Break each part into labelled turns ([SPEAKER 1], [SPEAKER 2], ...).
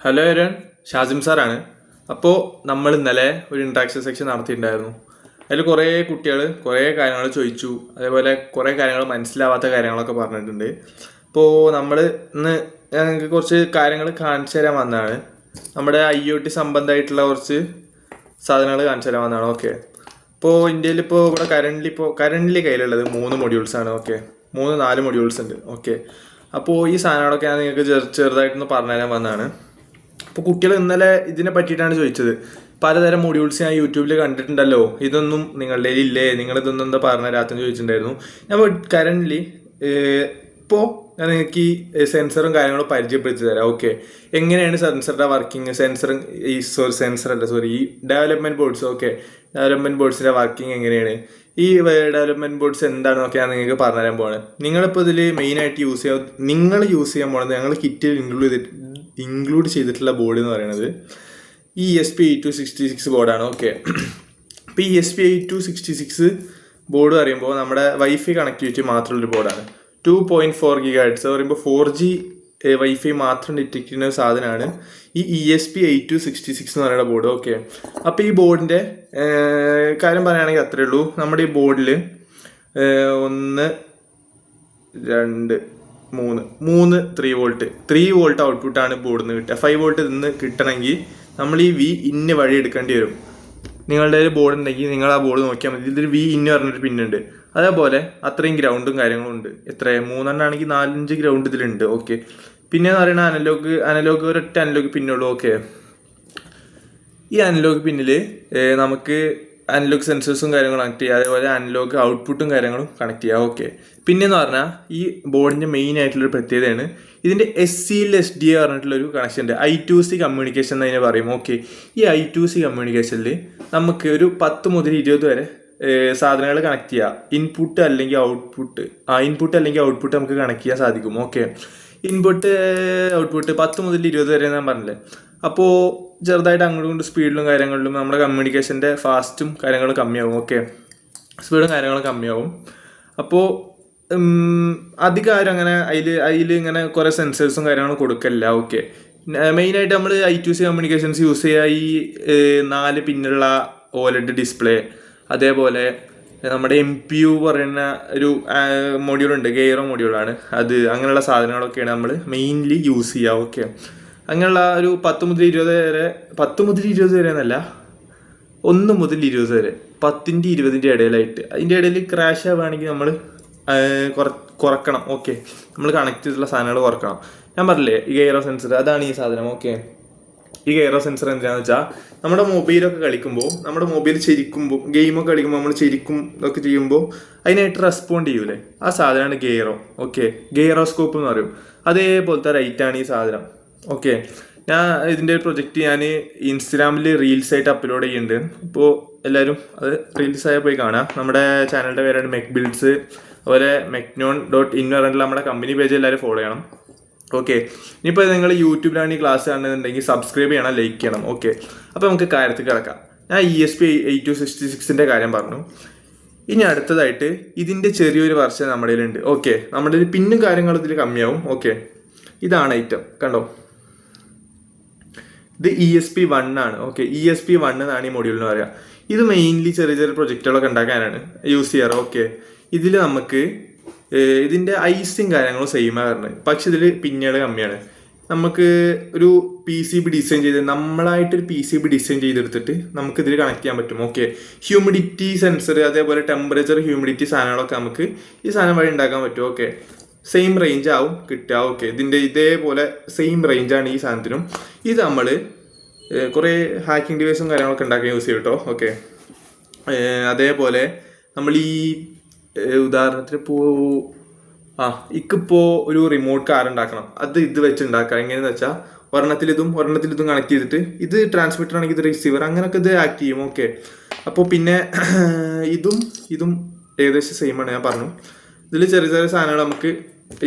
[SPEAKER 1] Hello എരൻ, ഷാസിം സാറാണ്. അപ്പോൾ നമ്മൾ ഇന്നലെ ഒരു ഇൻട്രാക്ഷൻ സെക്ഷൻ നടത്തിയിട്ടുണ്ടായിരുന്നു. അതിൽ കുറേ കുട്ടികൾ കുറേ കാര്യങ്ങൾ ചോദിച്ചു, അതേപോലെ കുറേ കാര്യങ്ങൾ മനസ്സിലാവാത്ത കാര്യങ്ങളൊക്കെ പറഞ്ഞിട്ടുണ്ട്. അപ്പോൾ നമ്മൾ ഇന്ന് ഞങ്ങൾക്ക് കുറച്ച് കാര്യങ്ങൾ കാണിച്ചു തരാൻ വന്നതാണ്. നമ്മുടെ IoT സംബന്ധമായിട്ടുള്ള കുറച്ച് സാധനങ്ങൾ കാണിച്ചു തരാൻ വന്നതാണ്. ഓക്കെ, ഇപ്പോൾ ഇന്ത്യയിൽ ഇവിടെ കറൻ്റ് കയ്യിലുള്ളത് 3 മൊഡ്യൂൾസാണ്. ഓക്കെ, 4 മൊഡ്യൂൾസ് ഉണ്ട്. ഓക്കെ, അപ്പോൾ ഈ സാധനങ്ങളൊക്കെ ഞാൻ നിങ്ങൾക്ക് ചെറുതായിട്ടൊന്ന് പറഞ്ഞുതരാൻ വന്നതാണ്. അപ്പോൾ കുട്ടികൾ ഇന്നലെ ഇതിനെ പറ്റിയിട്ടാണ് ചോദിച്ചത്. പലതരം മൊഡ്യൂൾസ് ഞാൻ യൂട്യൂബിൽ കണ്ടിട്ടുണ്ടല്ലോ, ഇതൊന്നും നിങ്ങളുടെ ഇല്ലേ, നിങ്ങളിതൊന്നും എന്താ പറഞ്ഞു തരാത്തെന്ന് ചോദിച്ചിട്ടുണ്ടായിരുന്നു. ഞാൻ കറൻ്റ് ഇപ്പോൾ ഞാൻ നിങ്ങൾക്ക് ഈ സെൻസറും കാര്യങ്ങളും പരിചയപ്പെടുത്തി തരാം. ഓക്കെ, എങ്ങനെയാണ് സെൻസറുടെ വർക്കിംഗ്, ഈ ഡെവലപ്മെൻറ്റ് ബോർഡ്സ്. ഓക്കെ, ഡെവലപ്മെൻറ്റ് ബോർഡ്സിൻ്റെ വർക്കിംഗ് എങ്ങനെയാണ്, ഈ ഡെവലപ്മെൻറ്റ് ബോർഡ്സ് എന്താണെന്നൊക്കെ ഞാൻ നിങ്ങൾക്ക് പറഞ്ഞുതരാൻ പോവാണ്. നിങ്ങളിപ്പോൾ ഇതിൽ മെയിനായിട്ട് യൂസ് ചെയ്യാൻ പോകുന്നത് ഞങ്ങൾ കിറ്റിൽ ഇൻക്ലൂഡ് ചെയ്തിട്ടുള്ള ബോർഡ് എന്ന് പറയുന്നത് ഈ ESP8266 ബോർഡാണ്. ഓക്കെ, ഇപ്പോൾ ഈ ESP8266 ബോർഡ് പറയുമ്പോൾ നമ്മുടെ വൈഫൈ കണക്ടിവിറ്റി മാത്രമുള്ളൊരു ബോർഡാണ്. 2.4 GHz പറയുമ്പോൾ 4G വൈഫൈ മാത്രം ഡിറ്റക്ട് ചെയ്യുന്ന ഒരു സാധനമാണ് ഈ ESP8266 എന്ന് പറയുന്ന ബോർഡ്. ഓക്കെ, അപ്പോൾ ഈ ബോർഡിൻ്റെ കാര്യം പറയുകയാണെങ്കിൽ അത്രയേ ഉള്ളൂ. നമ്മുടെ ഈ ബോർഡിൽ 1 2 3 3 വോൾട്ട് ഔട്ട്പുട്ടാണ് ബോർഡിൽ നിന്ന് കിട്ടുക. 5 വോൾട്ട് നിന്ന് കിട്ടണമെങ്കിൽ നമ്മൾ ഈ VIN വഴി എടുക്കേണ്ടി വരും. നിങ്ങളുടെ ഒരു ബോർഡ് ഉണ്ടെങ്കിൽ നിങ്ങൾ ആ ബോർഡ് നോക്കിയാൽ മതി. ഇതിൽ VIN പറഞ്ഞൊരു പിന്നുണ്ട്. അതേപോലെ അത്രയും ഗ്രൗണ്ടും കാര്യങ്ങളും ഉണ്ട്. 3 ആണെങ്കിൽ 4-5 ഗ്രൗണ്ട് ഇതിലുണ്ട്. ഓക്കെ, പിന്നെ എന്ന് പറയുന്നത് അനലോഗ് ഒരൊറ്റ അനലോഗ് പിന്നുള്ളൂ. ഓക്കെ, ഈ അനലോഗ് പിന്നിൽ നമുക്ക് അനലോഗ് സെൻസേഴ്സും കാര്യങ്ങളും കണക്ട് ചെയ്യുക, അതേപോലെ അനലോഗ് ഔട്ട്പുട്ടും കാര്യങ്ങളും കണക്ട് ചെയ്യുക. ഓക്കെ, പിന്നെയെന്ന് പറഞ്ഞാൽ ഈ ബോർഡിൻ്റെ മെയിൻ ആയിട്ടുള്ളൊരു പ്രത്യേകതയാണ് ഇതിൻ്റെ SCL-SDA പറഞ്ഞിട്ടുള്ളൊരു കണക്ഷൻ ഉണ്ട്. I2C കമ്മ്യൂണിക്കേഷൻ എന്ന് അതിനെ പറയും. ഓക്കെ, ഈ I2C കമ്മ്യൂണിക്കേഷനിൽ നമുക്ക് ഒരു 10 മുതൽ 20 വരെ സാധനങ്ങൾ കണക്ട് ചെയ്യുക. ഇൻപുട്ട് അല്ലെങ്കിൽ ഔട്ട്പുട്ട് നമുക്ക് കണക്ട് ചെയ്യാൻ സാധിക്കും. ഓക്കെ, ഇൻപുട്ട് ഔട്ട്പുട്ട് 10 മുതൽ 20 വരെ ഞാൻ പറഞ്ഞില്ലേ. അപ്പോൾ ചെറുതായിട്ട് അങ്ങോട്ടും സ്പീഡിലും കാര്യങ്ങളിലും നമ്മുടെ കമ്മ്യൂണിക്കേഷൻ്റെ ഫാസ്റ്റും കാര്യങ്ങളും കമ്മിയാവും. ഓക്കെ, സ്പീഡും കാര്യങ്ങളും കമ്മിയാവും. അപ്പോൾ അധികം അങ്ങനെ അതിൽ ഇങ്ങനെ കുറേ സെൻസേഴ്സും കാര്യങ്ങളും കൊടുക്കില്ല. ഓക്കെ, മെയിനായിട്ട് നമ്മൾ I2C കമ്മ്യൂണിക്കേഷൻസ് യൂസ് ചെയ്യുക ഈ 4 പിന്നുള്ള OLED ഡിസ്പ്ലേ, അതേപോലെ നമ്മുടെ MPU പറയുന്ന ഒരു മൊഡ്യൂളുണ്ട്, ഗെയറോ മൊഡ്യൂളാണ് അത്. അങ്ങനെയുള്ള സാധനങ്ങളൊക്കെയാണ് നമ്മൾ മെയിൻലി യൂസ് ചെയ്യുക. ഓക്കെ, അങ്ങനെയുള്ള ഒരു 10 മുതൽ 20 വരെ എന്നല്ല, 1 മുതൽ 20 വരെ, 10ൻ്റെ 20ൻ്റെ ഇടയിലായിട്ട്. അതിൻ്റെ ഇടയിൽ ക്രാഷ് ആവുകയാണെങ്കിൽ നമ്മൾ കുറക്കണം. ഓക്കെ, നമ്മൾ കണക്ട് ചെയ്തിട്ടുള്ള സാധനങ്ങൾ കുറക്കണം. ഞാൻ പറഞ്ഞില്ലേ ഈ ഗൈറോ സെൻസർ, അതാണ് ഈ സാധനം. ഓക്കെ, ഈ ഗൈറോ സെൻസർ എന്താണെന്ന് വെച്ചാൽ നമ്മുടെ മൊബൈലൊക്കെ കളിക്കുമ്പോൾ, നമ്മുടെ മൊബൈൽ ചെരിക്കുമ്പോൾ, ഗെയിമൊക്കെ കളിക്കുമ്പോൾ നമ്മൾ ചെരിക്കും ഇതൊക്കെ ചെയ്യുമ്പോൾ അതിനായിട്ട് റെസ്പോണ്ട് ചെയ്യൂലേ, ആ സാധനമാണ് ഗെയറോ. ഓക്കെ, ഗെയറോസ്കോപ്പ് എന്ന് പറയും. അതേപോലത്തെ റൈറ്റാണ് ഈ സാധനം. ഓക്കെ, ഞാൻ ഇതിൻ്റെ പ്രൊജക്റ്റ് ഞാൻ ഇൻസ്റ്റാഗ്രാമിൽ റീൽസായിട്ട് അപ്ലോഡ് ചെയ്യുന്നുണ്ട്. ഇപ്പോൾ എല്ലാവരും അത് റീൽസായി പോയി കാണാം. നമ്മുടെ ചാനലിൻ്റെ പേരാണ് മെക് ബിൽഡ്സ്, അതുപോലെ mecnon.in പറഞ്ഞിട്ടുള്ള നമ്മുടെ കമ്പനി പേജ് എല്ലാവരും ഫോളോ ചെയ്യണം. ഓക്കെ, ഇനിയിപ്പോൾ നിങ്ങൾ യൂട്യൂബിലാണ് ഈ ക്ലാസ് കാണുന്നുണ്ടെങ്കിൽ സബ്സ്ക്രൈബ് ചെയ്യണം, ലൈക്ക് ചെയ്യണം. ഓക്കെ, അപ്പോൾ നമുക്ക് കാര്യത്തിൽ കിടക്കാം. ഞാൻ ESP8266 കാര്യം പറഞ്ഞു. ഇനി അടുത്തതായിട്ട് ഇതിൻ്റെ ചെറിയൊരു വെർഷൻ നമ്മുടെ കയ്യിലുണ്ട്. ഓക്കെ, നമ്മുടെ പിന്നും കാര്യങ്ങളും ഇതിൽ കമ്മിയാവും. ഓക്കെ, ഇതാണ് ഐറ്റം, കണ്ടോ, ഇത് ESP1 ആണ്. ഓക്കെ, ESP1 എന്നാണ് ഈ മൊഡ്യൂളിന് പറയുക. ഇത് മെയിൻലി ചെറിയ ചെറിയ പ്രൊജക്റ്റുകളൊക്കെ ഉണ്ടാക്കാനാണ് യൂസ് ചെയ്യാറ്. ഓക്കെ, ഇതിൽ നമുക്ക് ഇതിൻ്റെ ഐസും കാര്യങ്ങളും സെയിമാണ് വരുന്നത്, പക്ഷെ ഇതിൽ പിന്നുകൾ കമ്മിയാണ്. നമുക്ക് ഒരു PCB ഡിസൈൻ ചെയ്ത് നമ്മളായിട്ടൊരു PCB ഡിസൈൻ ചെയ്തെടുത്തിട്ട് നമുക്കിതിൽ കണക്ട് ചെയ്യാൻ പറ്റും. ഓക്കെ, ഹ്യൂമിഡിറ്റി സെൻസർ, അതേപോലെ ടെമ്പറേച്ചർ, ഹ്യൂമിഡിറ്റി സാധനങ്ങളൊക്കെ നമുക്ക് ഈ സാധനം വഴി ഉണ്ടാക്കാൻ പറ്റും. ഓക്കെ, സെയിം റേഞ്ച് ആവും കിട്ടുക. ഓക്കെ, ഇതിൻ്റെ ഇതേപോലെ സെയിം റേഞ്ചാണ് ഈ സാധനത്തിനും. ഇത് നമ്മൾ കുറേ ഹാക്കിംഗ് ഡിവൈസും കാര്യങ്ങളൊക്കെ ഉണ്ടാക്കാൻ യൂസ് ചെയ്യും കേട്ടോ. ഓക്കെ, അതേപോലെ നമ്മൾ ഈ ഉദാഹരണത്തിന് ഇപ്പോൾ ഒരു റിമോട്ട് കാർ ഉണ്ടാക്കണം, അത് ഇത് വെച്ച് ഉണ്ടാക്കാം. എങ്ങനെയെന്ന് വെച്ചാൽ ഒരെണ്ണത്തിൽ ഇതും കണക്ട് ചെയ്തിട്ട് ഇത് ട്രാൻസ്മിറ്റർ ആണെങ്കിൽ ഇത് റിസീവർ, അങ്ങനെയൊക്കെ ഇത് ആക്ട് ചെയ്യും. ഓക്കെ, അപ്പോൾ പിന്നെ ഇതും ഏകദേശം സെയിമാണ് ഞാൻ പറഞ്ഞു. ഇതിൽ ചെറിയ ചെറിയ സാധനങ്ങൾ നമുക്ക്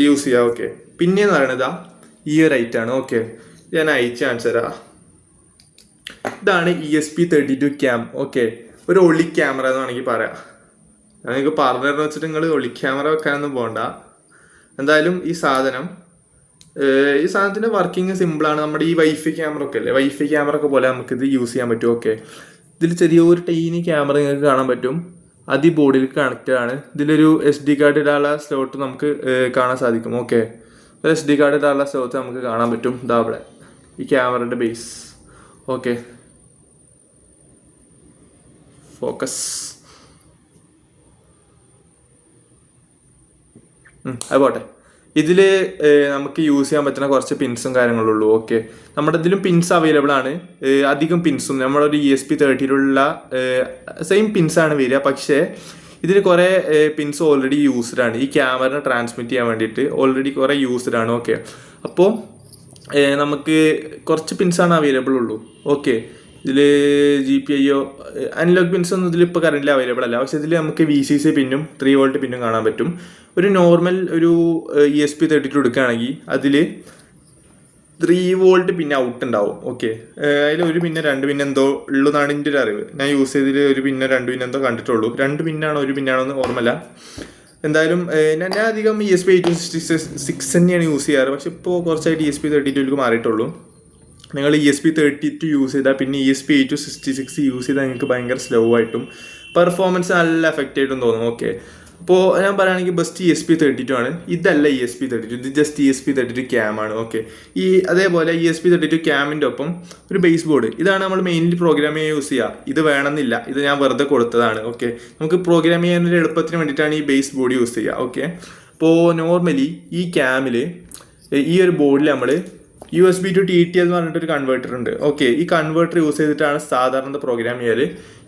[SPEAKER 1] യൂസ് ചെയ്യാം. ഓക്കെ, പിന്നെയെന്ന് പറയുന്നത് ഈ ഒരു ഐറ്റാണ്. ഓക്കെ, ഞാൻ അയച്ച് കാണിച്ചു തരാം. ഇതാണ് ESP32 ക്യാം. ഓക്കെ, ഒരു ഒളി ക്യാമറ എന്ന് വേണമെങ്കിൽ പറയാം. ഞാൻ നിങ്ങൾക്ക് പറഞ്ഞു തരുന്ന വെച്ചിട്ട് നിങ്ങൾ ഒളി ക്യാമറ വെക്കാനൊന്നും പോകണ്ട. എന്തായാലും ഈ സാധനം ഈ സാധനത്തിൻ്റെ വർക്കിംഗ് സിമ്പിളാണ്. നമ്മുടെ ഈ വൈഫൈ ക്യാമറ ഒക്കെ അല്ലേ, വൈഫൈ ക്യാമറ ഒക്കെ പോലെ നമുക്കിത് യൂസ് ചെയ്യാൻ പറ്റും. ഓക്കെ, ഇതിൽ ചെറിയൊരു ടൈനി ക്യാമറ നിങ്ങൾക്ക് കാണാൻ പറ്റും. അത് ഈ ബോർഡിൽ കണക്റ്റഡ് ആണ്. ഇതിലൊരു SD കാർഡ് ഇടാനുള്ള സ്ലോട്ട് നമുക്ക് കാണാൻ സാധിക്കും. ഓക്കെ, ഒരു SD കാർഡ് ഇടാനുള്ള സ്ലോട്ട് നമുക്ക് കാണാൻ പറ്റും. ഇതാ അവിടെ ഈ ക്യാമറയുടെ ബേസ്. Okay, focus. അത് പോട്ടെ. ഇതിൽ നമുക്ക് യൂസ് ചെയ്യാൻ പറ്റുന്ന കുറച്ച് പിൻസും കാര്യങ്ങളുള്ളൂ. ഓക്കെ, നമ്മുടെ ഇതിലും പിൻസ് അവൈലബിൾ ആണ്. അധികം പിൻസും നമ്മളൊരു ESP30യിലുള്ള സെയിം പിൻസാണ് വരിക. പക്ഷേ ഇതിൽ കുറേ പിൻസ് ഓൾറെഡി യൂസ്ഡ് ആണ്. ഈ ക്യാമറ ട്രാൻസ്മിറ്റ് ചെയ്യാൻ വേണ്ടിയിട്ട് ഓൾറെഡി കുറേ യൂസ്ഡ് ആണ്. ഓക്കെ, അപ്പോൾ നമുക്ക് കുറച്ച് പിൻസാണ് അവൈലബിൾ ഉള്ളൂ. ഓക്കെ, ഇതിൽ GPIO അനലോഗ് പിൻസ് ഒന്നും ഇതിലിപ്പോൾ കറൻറ്റ്ലി അവൈലബിൾ അല്ല. പക്ഷേ ഇതിൽ നമുക്ക് VCC പിന്നും 3 വോൾട്ട് പിന്നും കാണാൻ പറ്റും. ഒരു നോർമൽ ഒരു ESP32 എടുക്കുകയാണെങ്കിൽ അതിൽ 3 വോൾട്ട് പിന്നെ ഔട്ട് ഉണ്ടാവും. ഓക്കെ, അതിൽ ഒരു പിന്നെ 2 പിന്നെ എന്തോ ഉള്ളതാണ് എൻ്റെ ഒരു അറിവ്. ഞാൻ യൂസ് ചെയ്തതിൽ ഒരു പിന്നെ 2 പിന്നെ എന്തോ കണ്ടിട്ടുള്ളൂ. 2 പിന്നാണോ 1 പിന്നാണോ എന്ന് ഓർമ്മയില്ല. എന്തായാലും ഞാൻ അധികം ESP8266 തന്നെയാണ് യൂസ് ചെയ്യാറ്. പക്ഷെ ഇപ്പോൾ കുറച്ചായിട്ട് ESP32 മാറിയിട്ടുള്ളൂ. നിങ്ങൾ ESP32 യൂസ് ചെയ്താൽ പിന്നെ ESP8266 യൂസ് ചെയ്താൽ നിങ്ങൾക്ക് ഭയങ്കര സ്ലോ ആയിട്ടും പെർഫോമൻസ് നല്ല എഫക്റ്റ് ആയിട്ടും തോന്നും. ഓക്കെ, അപ്പോൾ ഞാൻ പറയുകയാണെങ്കിൽ ബെസ്റ്റ് ESP32 ആണ്. ഇതല്ല ESP32, ഇത് ജസ്റ്റ് ESP32 ക്യാം ആണ്. ഓക്കെ, അതേപോലെ ESP32 ക്യാമിൻ്റെ ഒപ്പം ഒരു ബേസ് ബോർഡ്, ഇതാണ് നമ്മൾ മെയിൻലി പ്രോഗ്രാം ചെയ്യാൻ യൂസ് ചെയ്യുക. ഇത് വേണമെന്നില്ല, ഇത് ഞാൻ വെറുതെ കൊടുത്തതാണ്. ഓക്കെ, നമുക്ക് പ്രോഗ്രാം ചെയ്യാനൊരു എളുപ്പത്തിന് വേണ്ടിയിട്ടാണ് ഈ ബേസ് ബോർഡ് യൂസ് ചെയ്യുക. ഓക്കെ, അപ്പോൾ നോർമലി ഈ ക്യാമിൽ ഈ ഒരു ബോർഡിൽ നമ്മൾ USB to TTL എന്ന് പറഞ്ഞിട്ടൊരു കൺവേർട്ടർ ഉണ്ട്. ഓക്കെ, ഈ കൺവേർട്ടർ യൂസ് ചെയ്തിട്ടാണ് സാധാരണ പ്രോഗ്രാം ചെയ്യൽ.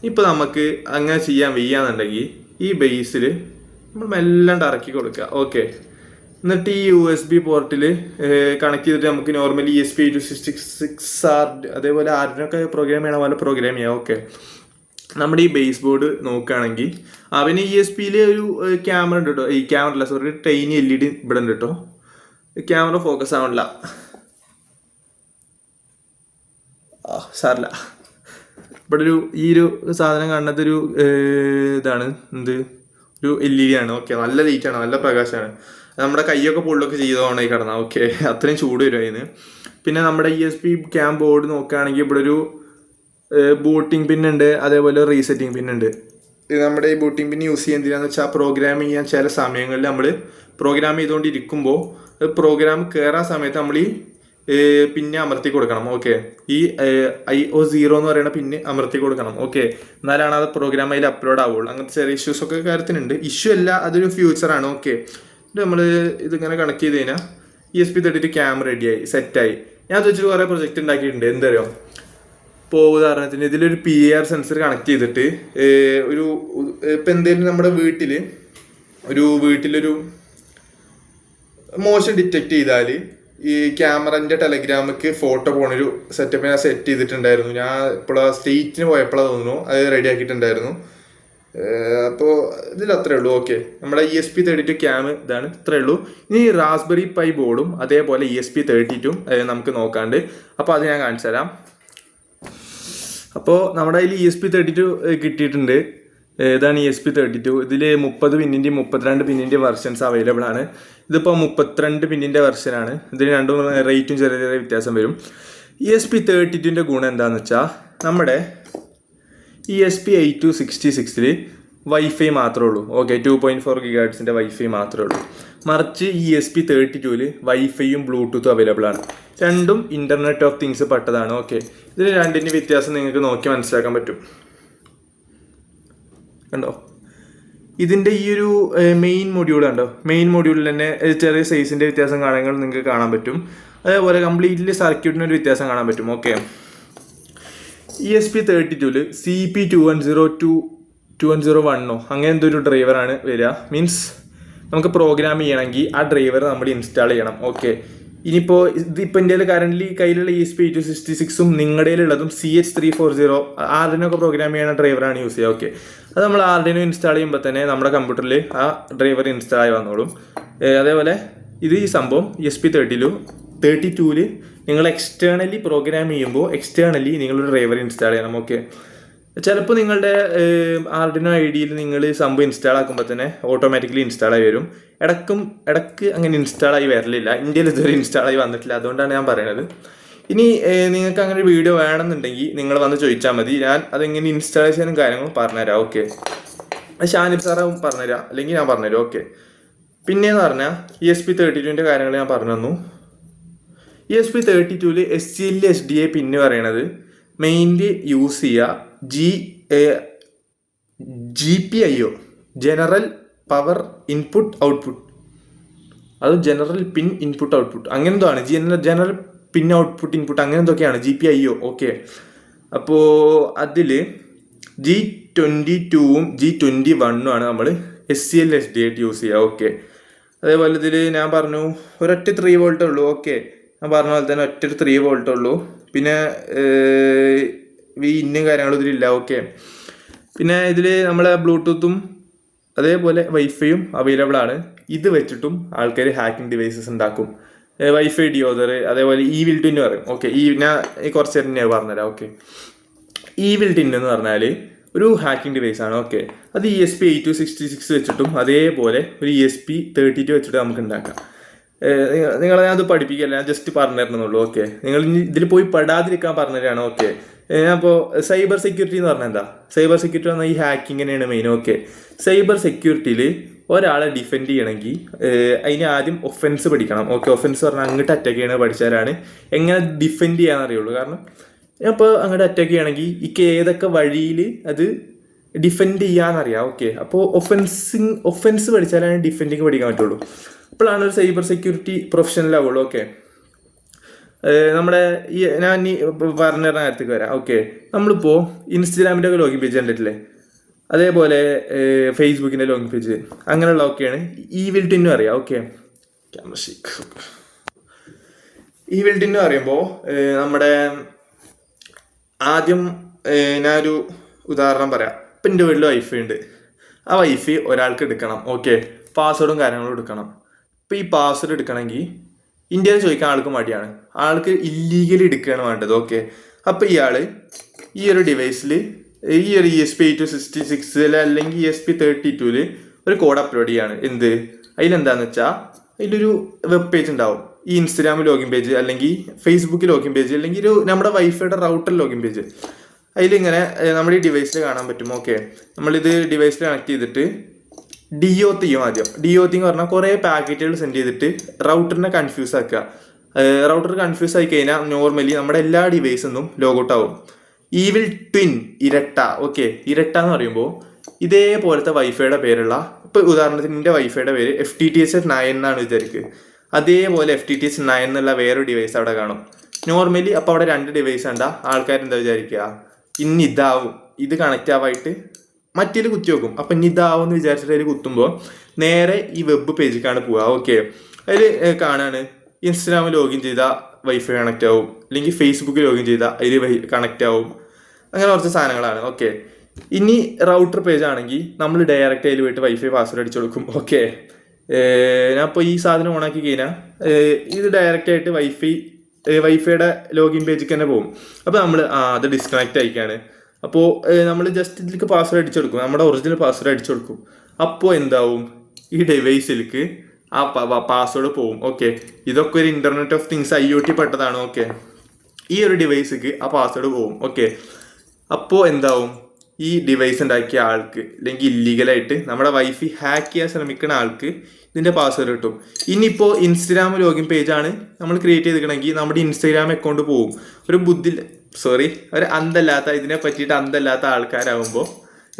[SPEAKER 1] ഇപ്പോൾ നമുക്ക് അങ്ങനെ ചെയ്യാൻ വയ്യാന്നുണ്ടെങ്കിൽ ഈ ബേസിൽ നമ്മൾ മെല്ലാണ്ട് ഇറക്കി കൊടുക്കുക. ഓക്കെ, എന്നിട്ട് ഈ USB പോർട്ടിൽ കണക്ട് ചെയ്തിട്ട് നമുക്ക് നോർമലി ESP8266 അതേപോലെ ആരിനൊക്കെ പ്രോഗ്രാം ചെയ്യണ പോലെ പ്രോഗ്രാം ചെയ്യാം. ഓക്കെ, നമ്മുടെ ഈ ബേസ് ബോർഡ് നോക്കുകയാണെങ്കിൽ അവന് ESPയിൽ ഒരു ക്യാമറ ഉണ്ട് കേട്ടോ. ഈ ക്യാമറ അല്ല, സോറി, ടൈനി LED ഇവിടെ ഉണ്ട് കേട്ടോ. ക്യാമറ ഫോക്കസ് ആവണില്ല, സാറില്ല. ഇവിടെ ഈ ഒരു സാധനം കാണുന്നത് ഒരു ഇതാണ്, എന്ത്, ഒരു LED ആണ്. ഓക്കെ, നല്ല ലൈറ്റാണ്, നല്ല പ്രകാശമാണ്. നമ്മുടെ കൈയൊക്കെ പൊള്ളൊക്കെ ചെയ്തോണേ കിടന്ന. ഓക്കെ, അത്രയും ചൂട് വരും അതിന്. പിന്നെ നമ്മുടെ ESP ക്യാം ബോർഡ് നോക്കുകയാണെങ്കിൽ ഇവിടെ ഒരു ബൂട്ടിംഗ് പിന്നുണ്ട്, അതേപോലെ റീസെറ്റിംഗ് പിന്നുണ്ട്. ഇത് നമ്മുടെ ഈ ബൂട്ടിംഗ് പിൻ യൂസ് ചെയ്യാൻ എന്തിനാന്ന് വെച്ചാൽ പ്രോഗ്രാം ചെയ്യാൻ ചില സമയങ്ങളിൽ നമ്മൾ പ്രോഗ്രാം ചെയ്തുകൊണ്ടിരിക്കുമ്പോൾ പ്രോഗ്രാം കയറാൻ സമയത്ത് നമ്മൾ ഈ പിന്നെ അമർത്തി കൊടുക്കണം. ഓക്കെ, ഈ IO0 എന്ന് പറയുന്ന പിന്നെ അമർത്തി കൊടുക്കണം. ഓക്കെ, എന്നാലാണ് അത് പ്രോഗ്രാം അതിൽ അപ്ലോഡ് ആവുള്ളൂ. അങ്ങനത്തെ ചെറിയ ഇഷ്യൂസ് ഒക്കെ കാര്യത്തിനുണ്ട്. ഇഷ്യൂ അല്ല, അതൊരു ഫ്യൂച്ചറാണ്. ഓക്കെ, നമ്മൾ ഇതിങ്ങനെ കണക്ട് ചെയ്ത് കഴിഞ്ഞാൽ ESP32 ക്യാമറ റെഡിയായി, സെറ്റായി. ഞാൻ വെച്ചിട്ട് കുറേ പ്രൊജക്റ്റ് ഉണ്ടാക്കിയിട്ടുണ്ട്. എന്തറിയോ, ഇപ്പോൾ ഉദാഹരണത്തിന് ഇതിലൊരു PIR സെൻസർ കണക്ട് ചെയ്തിട്ട് ഒരു ഇപ്പം എന്തെങ്കിലും നമ്മുടെ വീട്ടിലൊരു മോഷൻ ഡിറ്റക്ട് ചെയ്താൽ ഈ ക്യാമറൻ്റെ ടെലഗ്രാമിക്ക് ഫോട്ടോ പോണൊരു സെറ്റപ്പ് ഞാൻ സെറ്റ് ചെയ്തിട്ടുണ്ടായിരുന്നു. ഞാൻ ഇപ്പോൾ സ്റ്റേറ്റിന് പോയപ്പോഴാണ് തോന്നുന്നു അത് റെഡി ആക്കിയിട്ടുണ്ടായിരുന്നു. അപ്പോൾ ഇതിൽ അത്രേ ഉള്ളൂ. ഓക്കെ, നമ്മുടെ ESP32 ക്യാം ഇതാണ്, ഇത്രേ ഉള്ളൂ. ഇനി റാസ്ബെറി പൈ ബോർഡും അതേപോലെ ESP32 നമുക്ക് നോക്കാണ്ട്. അപ്പോൾ അത് ഞാൻ കാണിച്ചു തരാം. അപ്പോൾ നമ്മുടെ കയ്യിൽ ESP32 കിട്ടിയിട്ടുണ്ട്. ഇതാണ് ESP32. ഇതിൽ 30 പിന്നിൻ്റെയും 32 പിന്നിൻ്റെ വെർഷൻസ് അവൈലബിൾ ആണ്. ഇതിപ്പോൾ 32 പിന്നിൻ്റെ വെർഷനാണ്. ഇതിന് രണ്ടും റേറ്റും ചെറിയ ചെറിയ വ്യത്യാസം വരും. ESP32ൻ്റെ ഗുണം എന്താണെന്ന് വെച്ചാൽ നമ്മുടെ ESP8266 വൈഫൈ മാത്രമേ ഉള്ളൂ. ഓക്കെ, 2.4 GHz വൈഫൈ മാത്രമേ ഉള്ളൂ. മറിച്ച് ESP32 വൈഫൈയും ബ്ലൂടൂത്തും അവൈലബിൾ ആണ്. രണ്ടും ഇൻ്റർനെറ്റ് ഓഫ് തിങ്സ് പെട്ടതാണ്. ഓക്കെ, ഇതിന് രണ്ടിൻ്റെ വ്യത്യാസം നിങ്ങൾക്ക് നോക്കി മനസ്സിലാക്കാൻ പറ്റും. കണ്ടോ, ഇതിൻ്റെ ഈ ഒരു മെയിൻ മൊഡ്യൂൾ കണ്ടോ, മെയിൻ മൊഡ്യൂളിൽ തന്നെ ചെറിയ സൈസിൻ്റെ വ്യത്യാസം കാണുമ്പോൾ നിങ്ങൾക്ക് കാണാൻ പറ്റും. അതേപോലെ കംപ്ലീറ്റ്ലി സർക്യൂട്ടിനൊരു വ്യത്യാസം കാണാൻ പറ്റും. ഓക്കെ, ESP32 CP21022101 അങ്ങനെ എന്തൊരു ഡ്രൈവറാണ് വരിക. മീൻസ് നമുക്ക് പ്രോഗ്രാം ചെയ്യണമെങ്കിൽ ആ ഡ്രൈവർ നമ്മൾ ഇൻസ്റ്റാൾ ചെയ്യണം. ഓക്കെ, ഇനിയിപ്പോൾ ഇതിപ്പോൾ എൻ്റെ കറൻ്റ്ലി കയ്യിലുള്ള ESP8266 നിങ്ങളുടെ കയ്യിലുള്ളതും CH340 ആർഡിനൊക്കെ പ്രോഗ്രാം ചെയ്യുന്ന ഡ്രൈവറാണ് യൂസ് ചെയ്യുക. ഓക്കെ, അത് നമ്മൾ ആർഡിനോ ഇൻസ്റ്റാൾ ചെയ്യുമ്പോൾ തന്നെ നമ്മുടെ കമ്പ്യൂട്ടറിൽ ആ ഡ്രൈവർ ഇൻസ്റ്റാൾ ആയി വന്നോളും. അതേപോലെ ഈ സംഭവം ESP32 നിങ്ങൾ എക്സ്റ്റേണലി പ്രോഗ്രാം ചെയ്യുമ്പോൾ എക്സ്റ്റേണലി നിങ്ങളൊരു ഡ്രൈവർ ഇൻസ്റ്റാൾ ചെയ്യണം. ഓക്കെ, ചിലപ്പോൾ നിങ്ങളുടെ ആർഡിനോ ഐഡിയിൽ നിങ്ങൾ സംഭവം ഇൻസ്റ്റാൾ ആക്കുമ്പോൾ തന്നെ ഓട്ടോമാറ്റിക്കലി ഇൻസ്റ്റാൾ ആയി വരും. ഇടക്ക് അങ്ങനെ ഇൻസ്റ്റാൾ ആയി വരലില്ല. ഇന്ത്യയിൽ ഇതുവരെ ഇൻസ്റ്റാൾ ആയി വന്നിട്ടില്ല. അതുകൊണ്ടാണ് ഞാൻ പറയുന്നത്. ഇനി നിങ്ങൾക്ക് അങ്ങനെ ഒരു വീഡിയോ വേണമെന്നുണ്ടെങ്കിൽ നിങ്ങൾ വന്ന് ചോദിച്ചാൽ മതി. ഞാൻ അതെങ്ങനെ ഇൻസ്റ്റാളേഷനും കാര്യങ്ങളും പറഞ്ഞുതരാം. ഓക്കെ, ഷാനിബ് സാറ് പറഞ്ഞുതരാം, അല്ലെങ്കിൽ ഞാൻ പറഞ്ഞുതരാം. ഓക്കെ, പിന്നെയെന്ന് പറഞ്ഞാൽ ESP32 കാര്യങ്ങൾ ഞാൻ പറഞ്ഞു തന്നു. ESP32 SCL SDA പിന്നെ പറയണത് മെയിൻലി യൂസ് ചെയ്യുക GPIO, general power input output. അത് ജനറൽ പിൻ ഇൻപുട്ട് ഔട്ട്പുട്ട് അങ്ങനെ എന്തോ ആണ്. ജനറൽ പിൻ ഔട്ട്പുട്ട് ഇൻപുട്ട് അങ്ങനെ എന്തൊക്കെയാണ് GPIO. ഓക്കെ, അപ്പോൾ അതിൽ G22 G21 ആണ് നമ്മൾ SCL SDA യൂസ് ചെയ്യുക. ഓക്കെ, അതേപോലെ ഇതിൽ ഞാൻ പറഞ്ഞു ഒരൊറ്റ 3 വോൾട്ടേ ഉള്ളൂ. ഓക്കെ, ഞാൻ പറഞ്ഞ പോലെ തന്നെ ഒറ്റ 3 വോൾട്ടേ ഉള്ളൂ. പിന്നെ ഇന്നും കാര്യങ്ങളും ഇതിലില്ല. ഓക്കെ, പിന്നെ ഇതിൽ നമ്മളെ ബ്ലൂടൂത്തും അതേപോലെ വൈഫൈയും അവൈലബിൾ ആണ്. ഇത് വെച്ചിട്ടും ആൾക്കാർ ഹാക്കിംഗ് ഡിവൈസസ് ഉണ്ടാക്കും. വൈഫൈ ഡിയോദർ, അതേപോലെ ഈവിൽ ടിൻ പറയും. ഓക്കെ, ഞാൻ കുറച്ച് നേരം ഞാൻ പറഞ്ഞുതരാം. ഓക്കെ, ഈവിൽ ടിൻ എന്ന് പറഞ്ഞാൽ ഒരു ഹാക്കിംഗ് ഡിവൈസ് ആണ്. ഓക്കെ, അത് ESP8266 വെച്ചിട്ടും അതേപോലെ ഒരു ESP32 വെച്ചിട്ട് നമുക്ക് ഉണ്ടാക്കാം. നിങ്ങളെ ഞാൻ അത് പഠിപ്പിക്കല്ല, ഞാൻ ജസ്റ്റ് പറഞ്ഞു തരുന്നുള്ളൂ. ഓക്കെ, നിങ്ങൾ ഇതിൽ പോയി പെടാതിരിക്കാൻ പറഞ്ഞു തരാണ്. ഓക്കെ, അപ്പോൾ സൈബർ സെക്യൂരിറ്റി എന്ന് പറഞ്ഞാൽ എന്താ? സൈബർ സെക്യൂരിറ്റി പറഞ്ഞാൽ ഈ ഹാക്കിങ്ങിനെയാണ് മെയിൻ. ഓക്കെ, സൈബർ സെക്യൂരിറ്റിയിൽ ഒരാളെ ഡിഫെൻഡ് ചെയ്യണമെങ്കിൽ അതിന് ആദ്യം ഒഫൻസ് പഠിക്കണം. ഓക്കെ, ഒഫൻസ് പറഞ്ഞാൽ അങ്ങോട്ട് അറ്റാക്ക് ചെയ്യണത് പഠിച്ചാലാണ് എങ്ങനെ ഡിഫെൻഡ് ചെയ്യാനറിയുള്ളൂ. കാരണം അപ്പോൾ അങ്ങോട്ട് അറ്റാക്ക് ചെയ്യണമെങ്കിൽ ഏതൊക്കെ വഴിയിൽ അത് ഡിഫെൻഡ് ചെയ്യാനറിയാം. ഓക്കെ, അപ്പോൾ ഒഫൻസ് പഠിച്ചാലാണ് ഡിഫെൻഡിങ് പഠിക്കാൻ പറ്റുള്ളൂ. അപ്പോഴാണ് ഒരു സൈബർ സെക്യൂരിറ്റി പ്രൊഫഷണൽ ആവുള്ളൂ. ഓക്കെ, നമ്മുടെ ഞാൻ പറഞ്ഞ കാര്യത്തേക്ക് വരാം. ഓക്കെ, നമ്മളിപ്പോൾ ഇൻസ്റ്റാഗ്രാമിൻ്റെ ഒക്കെ ലോഗിൻ പേജ് കണ്ടിട്ടില്ലേ? അതേപോലെ ഫേസ്ബുക്കിൻ്റെ ലോഗിൻ പേജ് അങ്ങനെയുള്ള ഒക്കെയാണ് ഈവിൽ ടിന്നും അറിയാം. ഓക്കെ, ഈവിൽ ടിന്നും അറിയുമ്പോൾ നമ്മുടെ ആദ്യം ഞാനൊരു ഉദാഹരണം പറയാം. ഇപ്പം എൻ്റെ വീട്ടിൽ വൈഫൈ ഉണ്ട്. ആ വൈഫൈ ഒരാൾക്ക് എടുക്കണം. ഓക്കെ, പാസ്വേഡും കാര്യങ്ങളും എടുക്കണം. ഇപ്പോൾ ഈ പാസ്വേഡ് എടുക്കണമെങ്കിൽ ഇന്ത്യയിൽ ചോദിക്കാൻ ആൾക്ക് മടിയാണ്. ആൾക്ക് ഇല്ലീഗലി എടുക്കുകയാണ് വേണ്ടത്. ഓക്കെ, അപ്പോൾ ഇയാൾ ഈ ഒരു ഡിവൈസിൽ ഈ ഒരു ESP8266 അല്ലെങ്കിൽ ESP32 ഒരു കോഡ് അപ്ലോഡ് ചെയ്യാണ്. എന്ത് അതിലെന്താന്ന് വെച്ചാൽ അതിലൊരു വെബ് പേജ് ഉണ്ടാവും. ഈ ഇൻസ്റ്റാഗ്രാം ലോഗിൻ പേജ്, അല്ലെങ്കിൽ ഫേസ്ബുക്ക് ലോഗിൻ പേജ്, അല്ലെങ്കിൽ ഒരു നമ്മുടെ വൈഫൈയുടെ റൗട്ടർ ലോഗിൻ പേജ്. അതിലിങ്ങനെ നമ്മുടെ ഈ ഡിവൈസിൽ കാണാൻ പറ്റും. ഓക്കെ, നമ്മളിത് ഡിവൈസിൽ കണക്ട് ചെയ്തിട്ട് DOT ചെയ്യും. ആദ്യം DOT എന്ന് പറഞ്ഞാൽ കുറേ പാക്കറ്റുകൾ സെൻഡ് ചെയ്തിട്ട് റൗട്ടറിനെ കൺഫ്യൂസ് ആക്കുക. റൗട്ടർ കൺഫ്യൂസ് ആയി കഴിഞ്ഞാൽ നോർമലി നമ്മുടെ എല്ലാ ഡിവൈസൊന്നും ലോഗൗട്ട് ആവും. ഈവിൽ ട്വിൻ ഇരട്ട. ഓക്കെ, ഇരട്ട എന്ന് പറയുമ്പോൾ ഇതേപോലത്തെ വൈഫൈയുടെ പേരുള്ള, ഇപ്പോൾ ഉദാഹരണത്തിന് എൻ്റെ വൈഫൈയുടെ പേര് FTTH9 എന്നാണ് വിചാരിക്കുക. അതേപോലെ FTTH9 എന്നുള്ള വേറൊരു ഡിവൈസ് അവിടെ കാണും നോർമലി. അപ്പോൾ അവിടെ 2 ഡിവൈസ് ഉണ്ടാ. ആൾക്കാരെന്താ വിചാരിക്കുക? ഇനി ഇതാവും, ഇത് കണക്റ്റ് ആവായിട്ട് മറ്റേൽ കുത്തി വെക്കും. അപ്പം ഇനി ഇതാവും എന്ന് വിചാരിച്ചിട്ട് അതിൽ കുത്തുമ്പോൾ നേരെ ഈ വെബ് പേജിലേക്കാണ് പോവുക. ഓക്കെ, അതിൽ കാണാണ് ഇൻസ്റ്റാഗ്രാമിൽ ലോഗിൻ ചെയ്താൽ വൈഫൈ കണക്റ്റ് ആവും, അല്ലെങ്കിൽ ഫേസ്ബുക്കിൽ ലോഗിൻ ചെയ്താൽ അതിൽ കണക്റ്റ് ആവും. അങ്ങനെ കുറച്ച് സാധനങ്ങളാണ്. ഓക്കെ, ഇനി റൗട്ടർ പേജ് ആണെങ്കിൽ നമ്മൾ ഡയറക്റ്റ് അതിൽ പോയിട്ട് വൈഫൈ പാസ്വേഡ് അടിച്ചു കൊടുക്കും. ഓക്കെ, ഞാൻ ഇപ്പോൾ ഈ സാധനം ഓണാക്കി കഴിഞ്ഞാൽ ഇത് ഡയറക്റ്റ് ആയിട്ട് വൈഫൈയുടെ ലോഗിൻ പേജിലേക്ക് തന്നെ പോകും. അപ്പോൾ നമ്മൾ അത് ഡിസ്കണക്റ്റ് ആയിക്കാണ്. അപ്പോൾ നമ്മൾ ജസ്റ്റ് ഇതിലേക്ക് പാസ്വേഡ് അടിച്ചു കൊടുക്കും, നമ്മുടെ ഒറിജിനൽ പാസ്വേഡ് അടിച്ചു കൊടുക്കും. അപ്പോൾ എന്താവും? ഈ ഡിവൈസിലേക്ക് ആ പാസ്വേഡ് പോവും. ഓക്കെ, ഇതൊക്കെ ഒരു ഇൻ്റർനെറ്റ് ഓഫ് തിങ്സ് IoT പെട്ടതാണ്. ഓക്കെ, ഈ ഒരു ഡിവൈസിക്ക് ആ പാസ്വേഡ് പോവും. ഓക്കെ, അപ്പോൾ എന്താവും? ഈ ഡിവൈസ് ഉണ്ടാക്കിയ ആൾക്ക്, അല്ലെങ്കിൽ ഇല്ലീഗലായിട്ട് നമ്മുടെ വൈഫൈ ഹാക്ക് ചെയ്യാൻ ശ്രമിക്കുന്ന ആൾക്ക് ഇതിൻ്റെ പാസ്വേഡ് കിട്ടും. ഇനിയിപ്പോൾ ഇൻസ്റ്റാഗ്രാം ലോഗിൻ പേജാണ് നമ്മൾ ക്രിയേറ്റ് ചെയ്തിരിക്കണമെങ്കിൽ നമ്മുടെ ഇൻസ്റ്റാഗ്രാം അക്കൗണ്ട് പോവും. ഒരു അന്തല്ലാത്ത, ഇതിനെ പറ്റിയിട്ട് അന്തല്ലാത്ത ആൾക്കാരാകുമ്പോൾ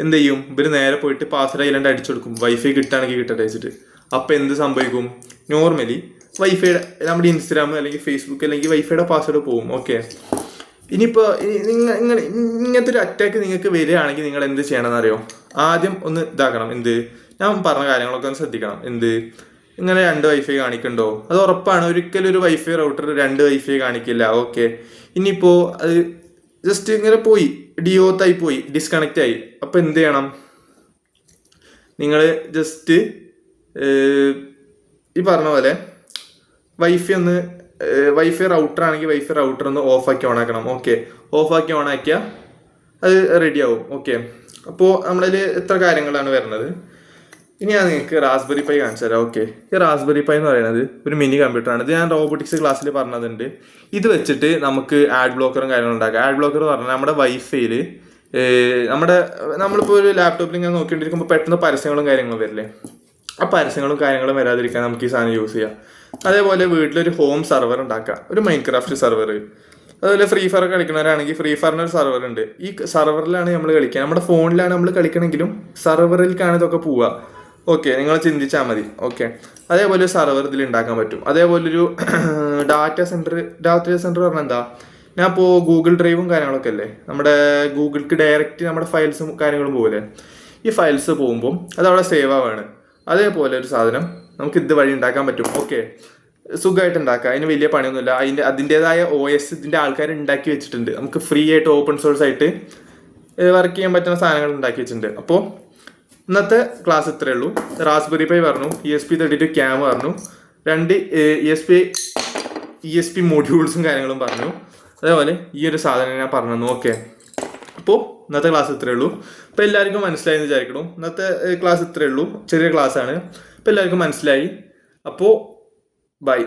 [SPEAKER 1] എന്ത് ചെയ്യും? ഇവർ നേരെ പോയിട്ട് പാസ്വേഡ് അതിലാണ്ട് അടിച്ചു കൊടുക്കും, വൈഫൈ കിട്ടുകയാണെങ്കിൽ കിട്ടട്ടെ വെച്ചിട്ട്. അപ്പോൾ എന്ത് സംഭവിക്കും? നോർമലി വൈഫൈയുടെ നമ്മുടെ ഇൻസ്റ്റാഗ്രാം അല്ലെങ്കിൽ ഫേസ്ബുക്ക് അല്ലെങ്കിൽ വൈഫൈയുടെ പാസ്വേഡ് പോവും. ഓക്കെ, ഇനിയിപ്പോൾ ഇങ്ങനത്തെ ഒരു അറ്റാക്ക് നിങ്ങൾക്ക് വരികയാണെങ്കിൽ നിങ്ങൾ എന്ത് ചെയ്യണമെന്ന് അറിയോ? ആദ്യം ഒന്ന് ഇതാക്കണം. എന്ത്? ഞാൻ പറഞ്ഞ കാര്യങ്ങളൊക്കെ ഒന്ന് ശ്രദ്ധിക്കണം. എന്ത്? ഇങ്ങനെ 2 വൈഫൈ കാണിക്കണ്ടോ? അത് ഉറപ്പാണ്. ഒരിക്കലും ഒരു വൈഫൈ റൗട്ടർ 2 വൈഫൈ കാണിക്കില്ല. ഓക്കെ, ഇനിയിപ്പോൾ അത് ജസ്റ്റ് ഇങ്ങനെ പോയി ഡിയോത്തായി പോയി, ഡിസ്കണക്റ്റ് ആയി. അപ്പോൾ എന്ത് ചെയ്യണം? നിങ്ങൾ ജസ്റ്റ് ഈ പറഞ്ഞ പോലെ വൈഫൈ റൗട്ടർ ആണെങ്കിൽ വൈഫൈ റൗട്ടർ ഒന്ന് ഓഫാക്കി ഓണാക്കണം. ഓക്കെ, ഓഫാക്കി ഓണാക്കിയാൽ അത് റെഡിയാവും. ഓക്കെ, അപ്പോൾ നമ്മളിൽ എത്ര കാര്യങ്ങളാണ് വരുന്നത്. ഇനി ഞാൻ നിങ്ങൾക്ക് റാസ്ബെറി പൈ കാണിച്ചു തരാം. ഓക്കെ, ഈ റാസ്ബെറി പൈ എന്ന് പറയുന്നത് ഒരു മിനി കമ്പ്യൂട്ടറാണ്. ഇത് ഞാൻ റോബോട്ടിക്സ് ക്ലാസ്സിൽ പറഞ്ഞതുണ്ട്. ഇത് വെച്ചിട്ട് നമുക്ക് ആഡ് ബ്ലോക്കറും കാര്യങ്ങളും ഉണ്ടാക്കാം. ആഡ് ബ്ലോക്കർ പറഞ്ഞാൽ നമ്മുടെ വൈഫൈയിൽ നമ്മളിപ്പോൾ ഒരു ലാപ്ടോപ്പിൽ ഇങ്ങനെ നോക്കിക്കൊണ്ടിരിക്കുമ്പോൾ പെട്ടെന്ന് പരസ്യങ്ങളും കാര്യങ്ങളും വരില്ലേ, ആ പരസ്യങ്ങളും കാര്യങ്ങളും വരാതിരിക്കാൻ നമുക്ക് ഈ സാധനം യൂസ് ചെയ്യാം. അതേപോലെ വീട്ടിലൊരു ഹോം സെർവർ ഉണ്ടാക്കാം, ഒരു മൈൻക്രാഫ്റ്റ് സെർവർ. അതുപോലെ ഫ്രീ ഫയർ കളിക്കുന്നവരാണെങ്കിൽ ഫ്രീ ഫയറിന് ഒരു സെർവർ ഉണ്ട്. ഈ സെർവറിലാണ് നമ്മൾ കളിക്കുക. നമ്മുടെ ഫോണിലാണ് നമ്മൾ കളിക്കണമെങ്കിലും സെർവറിലേക്കാണ് ഇതൊക്കെ പോവുക. ഓക്കെ, നിങ്ങൾ ചിന്തിച്ചാൽ മതി. ഓക്കെ, അതേപോലെ ഒരു സെർവർ ഇതിൽ ഉണ്ടാക്കാൻ പറ്റും. അതേപോലൊരു ഡാറ്റ സെൻറ്റർ പറഞ്ഞാൽ എന്താ, ഞാൻ ഇപ്പോൾ ഗൂഗിൾ ഡ്രൈവും കാര്യങ്ങളൊക്കെ അല്ലേ, നമ്മുടെ ഗൂഗിൾക്ക് ഡയറക്റ്റ് നമ്മുടെ ഫയൽസും കാര്യങ്ങളും പോകില്ലേ, ഈ ഫയൽസ് പോകുമ്പോൾ അതവിടെ സേവ് ആവാണ്. അതേപോലെ ഒരു സാധനം നമുക്ക് ഇത് വഴി ഉണ്ടാക്കാൻ പറ്റും. ഓക്കെ, സുഖമായിട്ട് ഉണ്ടാക്കാം. അതിന് വലിയ പണിയൊന്നുമില്ല. അതിൻ്റെതായ OS ഇതിൻ്റെ ആൾക്കാർ ഉണ്ടാക്കി വെച്ചിട്ടുണ്ട്. നമുക്ക് ഫ്രീ ആയിട്ട് ഓപ്പൺ സോഴ്സ് ആയിട്ട് വർക്ക് ചെയ്യാൻ പറ്റുന്ന സാധനങ്ങൾ ഉണ്ടാക്കി വെച്ചിട്ടുണ്ട്. അപ്പോൾ ഇന്നത്തെ ക്ലാസ് ഇത്രയേ ഉള്ളൂ. റാസ്ബെറി പൈ പറഞ്ഞു, ESP32 ക്യാം പറഞ്ഞു, 2 ESP മൊഡ്യൂൾസും കാര്യങ്ങളും പറഞ്ഞു. അതേപോലെ ഈ ഒരു സാധനം ഞാൻ പറഞ്ഞു. ഓക്കെ, അപ്പോൾ ഇന്നത്തെ ക്ലാസ് ഇത്രയേ ഉള്ളൂ. അപ്പോൾ എല്ലാവർക്കും മനസ്സിലായി എന്ന് വിചാരിക്കണം. ഇന്നത്തെ ക്ലാസ് ഇത്രയേ ഉള്ളൂ, ചെറിയ ക്ലാസ്സാണ്. അപ്പോൾ എല്ലാവർക്കും മനസ്സിലായി. അപ്പോൾ ബൈ.